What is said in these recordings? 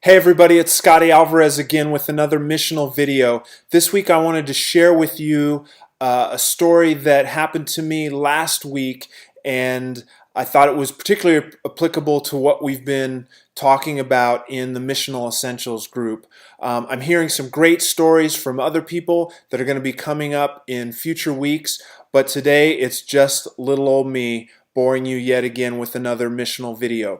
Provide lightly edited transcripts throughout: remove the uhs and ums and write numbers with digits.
Hey everybody, it's Scotty Alvarez again with another missional video. This week I wanted to share with you a story that happened to me last week, and I thought it was particularly applicable to what we've been talking about in the Missional Essentials group. I'm hearing some great stories from other people that are going to be coming up in future weeks, but today it's just little old me boring you yet again with another missional video.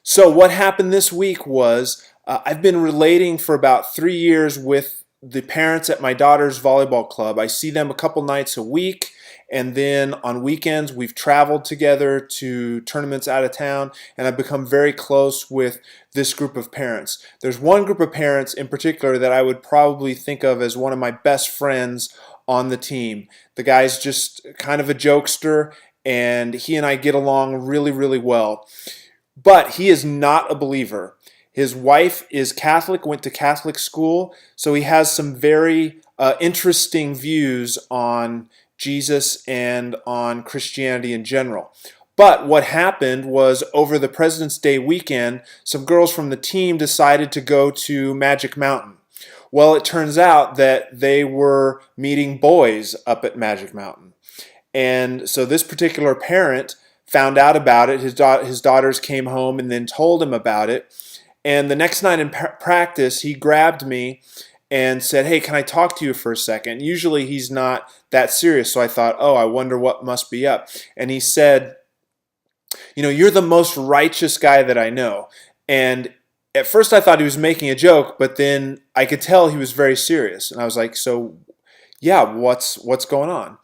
So what happened this week was I've been relating for about 3 years with the parents at my daughter's volleyball club. I see them a couple nights a week, and then on weekends we've traveled together to tournaments out of town, and I've become very close with this group of parents. There's one group of parents in particular that I would probably think of as one of my best friends on the team. The guy's just kind of a jokester, and he and I get along really, really well. But he is not a believer. His wife is Catholic, went to Catholic school, so he has some very interesting views on Jesus and on Christianity in general. But what happened was over the President's Day weekend, some girls from the team decided to go to Magic Mountain. Well, it turns out that they were meeting boys up at Magic Mountain. And so this particular parent found out about it. His daughters came home and then told him about it. And the next night in practice, he grabbed me and said, "Hey, can I talk to you for a second?" Usually he's not that serious, so I thought, oh, I wonder what must be up. And he said, "You're the most righteous guy that I know." And at first I thought he was making a joke, but then I could tell he was very serious. And I was like, "So, yeah, what's going on?"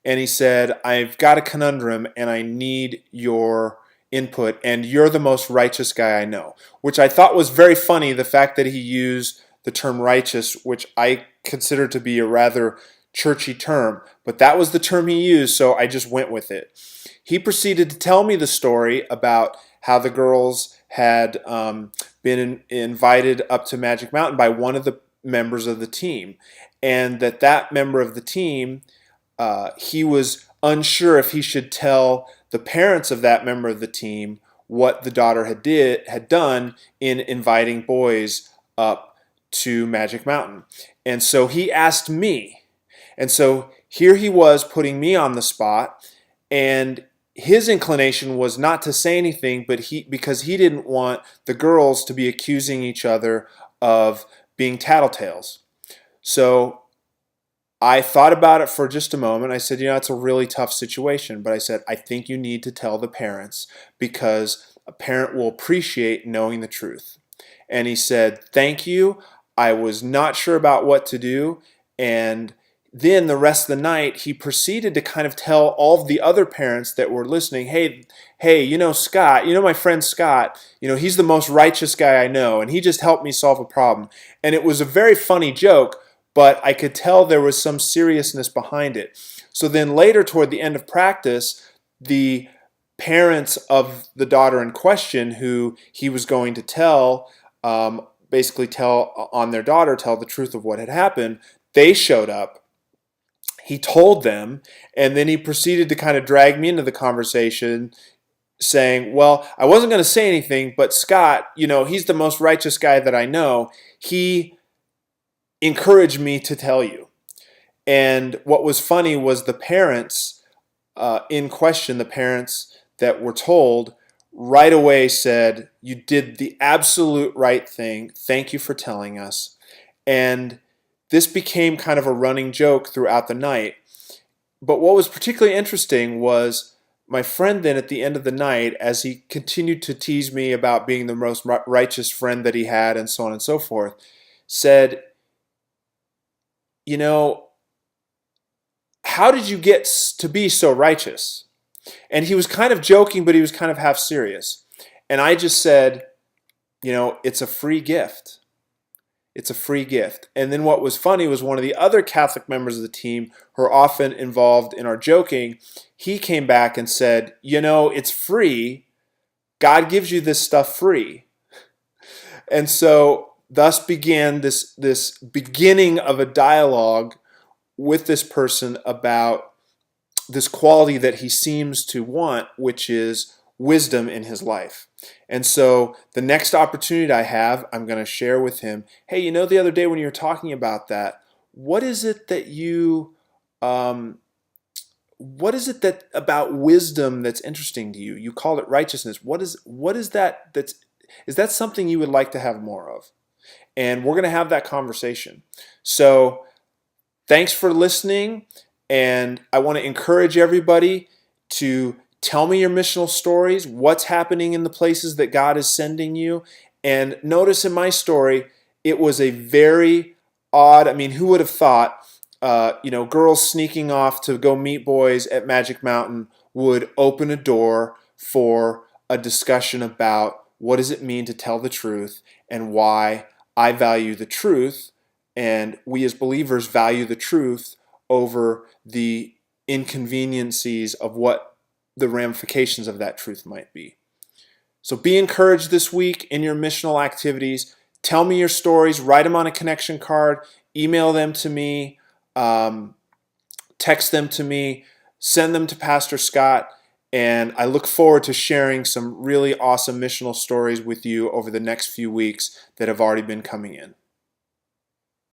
And he said, "I've got a conundrum and I need your input, and you're the most righteous guy I know," which I thought was very funny, the fact that he used the term righteous, which I consider to be a rather churchy term, but that was the term he used, so I just went with it. He proceeded to tell me the story about how the girls had been invited up to Magic Mountain by one of the members of the team, and that member of the team, he was unsure if he should tell the parents of that member of the team what the daughter had done in inviting boys up to Magic Mountain. And so he asked me. And so here he was putting me on the spot, and his inclination was not to say anything, but because he didn't want the girls to be accusing each other of being tattletales. So I thought about it for just a moment. I said, it's a really tough situation. But I said, I think you need to tell the parents because a parent will appreciate knowing the truth. And he said, "Thank you. I was not sure about what to do." And then the rest of the night, he proceeded to kind of tell all of the other parents that were listening, hey, Scott, my friend Scott, he's the most righteous guy I know, and he just helped me solve a problem. And it was a very funny joke, but I could tell there was some seriousness behind it. So then later, toward the end of practice, the parents of the daughter in question, who he was going to tell, basically tell on their daughter, tell the truth of what had happened, they showed up. He told them, and then he proceeded to kind of drag me into the conversation, saying, "Well, I wasn't going to say anything, but Scott, he's the most righteous guy that I know. He encouraged me to tell you." And what was funny was the parents in question, the parents that were told, right away said, "You did the absolute right thing. Thank you for telling us." And this became kind of a running joke throughout the night. But what was particularly interesting was my friend then at the end of the night, as he continued to tease me about being the most righteous friend that he had and so on and so forth, said, "How did you get to be so righteous?" And he was kind of joking, but he was kind of half serious. And I just said, "It's a free gift. It's a free gift." And then what was funny was one of the other Catholic members of the team, who are often involved in our joking, he came back and said, "It's free. God gives you this stuff free." And so thus began this beginning of a dialogue with this person about this quality that he seems to want, which is wisdom in his life. And so the next opportunity I have, I'm going to share with him, hey, you know, the other day when you were talking about that, what is it that um, what is it that about wisdom that's interesting to you? You called it righteousness. What is that is that something you would like to have more of? And we're going to have that conversation. So thanks for listening, and I want to encourage everybody to tell me your missional stories, what's happening in the places that God is sending you. And notice in my story, it was a very odd, I mean, who would have thought, girls sneaking off to go meet boys at Magic Mountain would open a door for a discussion about what does it mean to tell the truth and why I value the truth, and we as believers value the truth over the inconveniencies of what the ramifications of that truth might be. So be encouraged this week in your missional activities. Tell me your stories, write them on a connection card, email them to me, text them to me, send them to Pastor Scott, and I look forward to sharing some really awesome missional stories with you over the next few weeks that have already been coming in.